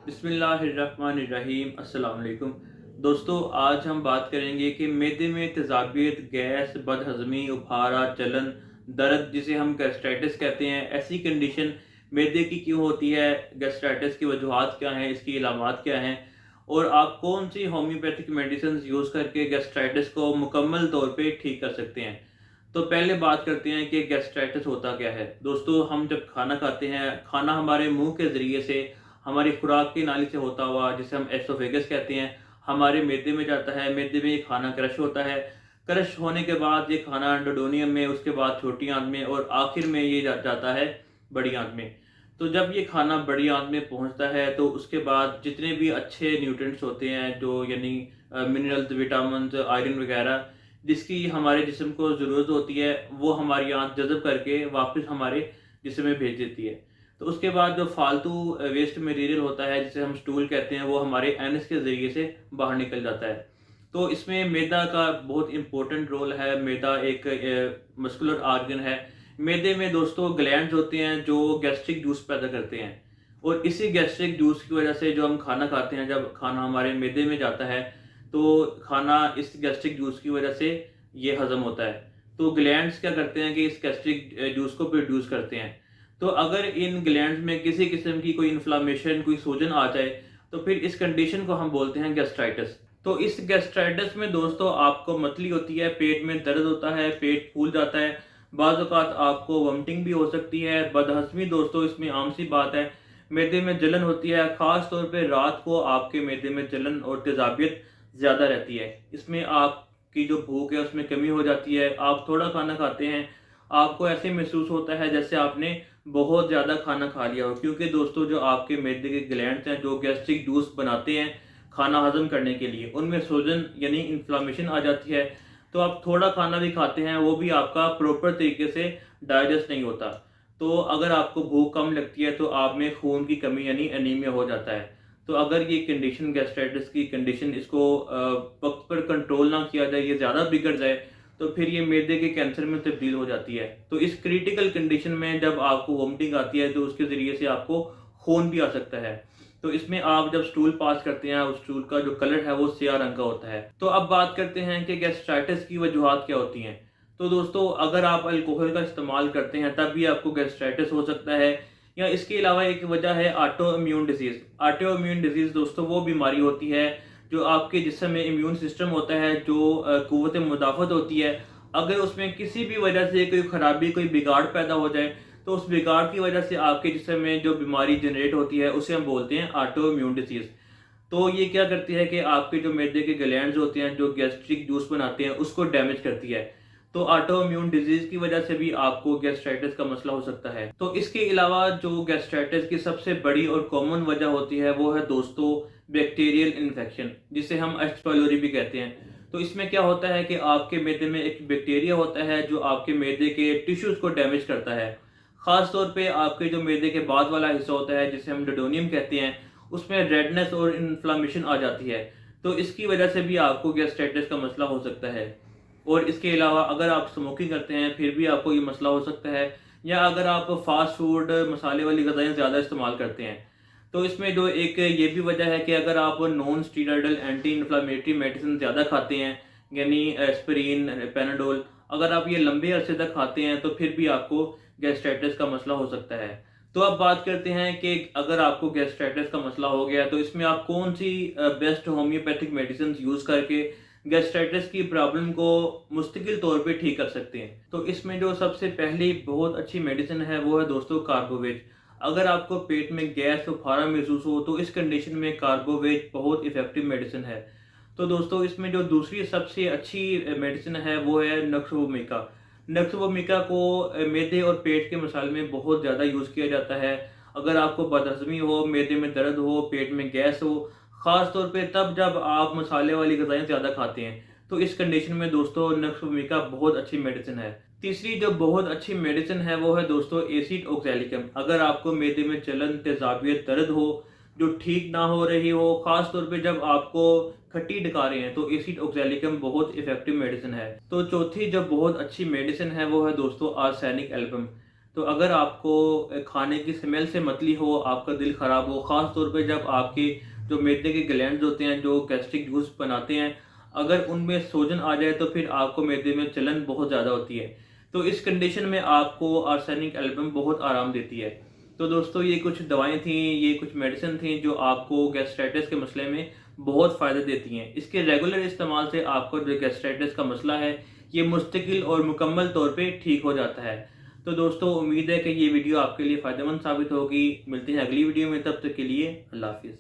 बिस्मिल्लाहिर्रहमानिर्रहीम अस्सलाम वालेकुम। दोस्तों, आज हम बात करेंगे कि मैदे में तेज़ाबियत, गैस, बदहज़मी, उफारा, जलन, दर्द जिसे हम गैस्ट्राइटिस कहते हैं, ऐसी कंडीशन मैदे की क्यों होती है, गैस्ट्राइटिस की वजूहात क्या हैं, इसकी अलामात क्या हैं और आप कौन सी होम्योपैथिक मेडिसिन यूज़ करके गैस्ट्राइटिस को मुकम्मल तौर पे ठीक कर सकते हैं। तो पहले बात करते हैं कि गैस्ट्राइटिस होता क्या है। दोस्तों, हम जब खाना खाते हैं, खाना हमारे मुंह के ज़रिए से हमारी खुराक की नाली से होता हुआ, जिसे हम एसोफेगस कहते हैं, हमारे मैदे में जाता है। मैदे में ये खाना क्रश होता है। क्रश होने के बाद ये खाना डोडोनियम में, उसके बाद छोटी आंत में और आखिर में ये जाता है बड़ी आंत में। तो जब ये खाना बड़ी आंत में पहुंचता है तो उसके बाद जितने भी अच्छे न्यूट्रिएंट्स होते हैं, जो यानी मिनरल्स, विटामिन, आयरन वगैरह जिसकी हमारे जिस्म को ज़रूरत होती है, वो हमारी आंत जज़ब करके वापस हमारे जिस्म में भेज देती है। तो उसके बाद जो फालतू वेस्ट मटेरियल होता है, जिसे हम स्टूल कहते हैं, वो हमारे एनस के ज़रिए से बाहर निकल जाता है। तो इसमें मैदा का बहुत इम्पोर्टेंट रोल है। मैदा एक मस्कुलर ऑर्गन है। मैदे में दोस्तों ग्लैंड्स होते हैं जो गैस्ट्रिक जूस पैदा करते हैं, और इसी गैस्ट्रिक जूस की वजह से जो हम खाना खाते हैं, जब खाना हमारे मैदे में जाता है तो खाना इस गैस्ट्रिक जूस की वजह से ये हज़म होता है। तो ग्लैंड्स क्या करते हैं कि इस गैस्ट्रिक जूस को प्रोड्यूस करते हैं। तो अगर इन ग्लैंड्स में किसी किस्म की कोई इन्फ्लामेशन, कोई सूजन आ जाए, तो फिर इस कंडीशन को हम बोलते हैं गैस्ट्राइटिस। तो इस गैस्ट्राइटिस में दोस्तों आपको मतली होती है, पेट में दर्द होता है, पेट फूल जाता है, बाज़ औक़ात आपको वोमिटिंग भी हो सकती है, बदहज़मी दोस्तों इसमें आम सी बात है, मैदे में जलन होती है, ख़ास तौर पे रात को आपके मैदे में जलन और तेज़ाबियत ज़्यादा रहती है। इसमें आपकी जो भूख है उसमें कमी हो जाती है, आप थोड़ा खाना खाते हैं, आपको ऐसे महसूस होता है जैसे आपने बहुत ज़्यादा खाना खा लिया हो, क्योंकि दोस्तों जो आपके मैदे के ग्लैंड्स हैं जो गैस्ट्रिक जूस बनाते हैं खाना हज़म करने के लिए, उनमें सूजन यानी इन्फ्लेमेशन आ जाती है। तो आप थोड़ा खाना भी खाते हैं, वो भी आपका प्रॉपर तरीके से डाइजेस्ट नहीं होता। तो अगर आपको भूख कम लगती है तो आप में खून की कमी यानी एनीमिया हो जाता है। तो अगर ये कंडीशन गैस्ट्राइटिस की कंडीशन, इसको वक्त पर कंट्रोल ना किया जाए, ये ज़्यादा बिगड़ जाए, तो फिर ये मैदे के कैंसर में तब्दील हो जाती है। तो इस क्रिटिकल कंडीशन में जब आपको वोमिटिंग आती है तो उसके ज़रिए से आपको खून भी आ सकता है। तो इसमें आप जब स्टूल पास करते हैं, उस स्टूल का जो कलर है वो स्याह रंग का होता है। तो अब बात करते हैं कि गैस्ट्राइटिस की वजूहात क्या होती हैं। तो दोस्तों, अगर आप अल्कोहल का इस्तेमाल करते हैं तब भी आपको गैस्ट्राइटिस हो सकता है, या इसके अलावा एक वजह है auto immune disease. Auto immune disease दोस्तों वो बीमारी होती है जो आपके जिस्म में इम्यून सिस्टम होता है, जो क़ुव्वत मुदाफ़त होती है, अगर उसमें किसी भी वजह से कोई ख़राबी, कोई बिगाड़ पैदा हो जाए, तो उस बिगाड़ की वजह से आपके जिस्म में जो बीमारी जनरेट होती है उसे हम बोलते हैं ऑटो इम्यून डिसीज़। तो ये क्या करती है कि आपके जो मैदे के ग्लैंड्स होते हैं जो गैस्ट्रिक जूस बनाते हैं उसको डैमेज करती है। तो ऑटो इम्यून डिजीज़ की वजह से भी आपको गैस्ट्राइटिस का मसला हो सकता है। तो इसके अलावा जो गैस्ट्राइटिस की सबसे बड़ी और कॉमन वजह होती है वो है दोस्तों बैक्टीरियल इन्फेक्शन, जिसे हम एच पाइलोरी भी कहते हैं। तो इसमें क्या होता है कि आपके मैदे में एक बैक्टीरिया होता है जो आपके मैदे के टिश्यूज़ को डैमेज करता है। ख़ास तौर पे आपके जो मैदे के बाद वाला हिस्सा होता है, जिसे हम डोडोनियम कहते हैं, उसमें रेडनेस और इन्फ्लेमेशन आ जाती है। तो इसकी वजह से भी आपको गैस्ट्राइटिस का मसला हो सकता है। और इसके अलावा अगर आप स्मोकिंग करते हैं फिर भी आपको ये मसला हो सकता है, या अगर आप फास्ट फूड, मसाले वाली ग़िज़ाएँ ज़्यादा इस्तेमाल करते हैं। तो इसमें जो एक ये भी वजह है कि अगर आप non steroidal anti inflammatory medicine ज़्यादा खाते हैं, यानी एस्पिरिन, पैनाडोल, अगर आप ये लंबे अरसे तक खाते हैं तो फिर भी आपको गैस्ट्राइटिस का मसला हो सकता है। तो अब बात करते हैं कि अगर आपको गैस्ट्राइटिस का मसला हो गया तो इसमें आप कौन सी बेस्ट होम्योपैथिक मेडिसिन यूज़ करके गैस्ट्राइटिस की प्रॉब्लम को मुस्तकिल तौर पे ठीक कर सकते हैं। तो इसमें जो सबसे पहली बहुत अच्छी मेडिसिन है वो है दोस्तों कार्बोवेज। अगर आपको पेट में गैस और फारा महसूस हो तो इस कंडीशन में कार्बोवेज बहुत इफ़ेक्टिव मेडिसिन है। तो दोस्तों, इसमें जो दूसरी सबसे अच्छी मेडिसिन है वो है नक्सवोमिका। नक्सवोमिका को मैदे और पेट के मसाले में बहुत ज़्यादा यूज़ किया जाता है। अगर आपको बदहज़मी हो, मैदे में दर्द हो, पेट में गैस हो, ख़ास तौर पे तब जब आप मसाले वाली ग़िज़ाएँ ज़्यादा खाते हैं, तो इस कंडीशन में दोस्तों नक्सवोमिका बहुत अच्छी मेडिसिन है। तीसरी जो बहुत अच्छी मेडिसिन है वो है दोस्तों एसिड ऑक्ज़ैलिकम। अगर आपको मैदे में जलन, तेज़ाबियत, दर्द हो जो ठीक ना हो रही हो, ख़ास तौर पे जब आपको खट्टी डकारें हैं, तो एसिड ऑक्ज़ैलिकम बहुत इफ़ेक्टिव मेडिसिन है। तो चौथी जो बहुत अच्छी मेडिसिन है वो है दोस्तों आर्सेनिक एल्बम। तो अगर आपको खाने की स्मेल से मतली हो, आपका दिल ख़राब हो, ख़ास तौर पे जब आपके जो मैदे के ग्लैंड्स होते हैं जो गैस्ट्रिक जूस बनाते हैं, अगर उनमें सोजन आ जाए तो फिर आपको मैदे में जलन बहुत ज़्यादा होती है। तो इस कंडीशन में आपको आर्सेनिक एल्बम बहुत आराम देती है। तो दोस्तों ये कुछ दवाएँ थी, ये कुछ मेडिसिन थी जो आपको गैस्ट्राइटिस के मसले में बहुत फ़ायदा देती हैं। इसके रेगुलर इस्तेमाल से आपको जो गैस्ट्राइटिस का मसला है, ये मुस्तकिल और मुकम्मल तौर पे ठीक हो जाता है। तो दोस्तों उम्मीद है कि ये वीडियो आपके लिए फ़ायदेमंद साबित होगी। मिलते हैं अगली वीडियो में, तब तक के लिए अल्लाह हाफ़िज़।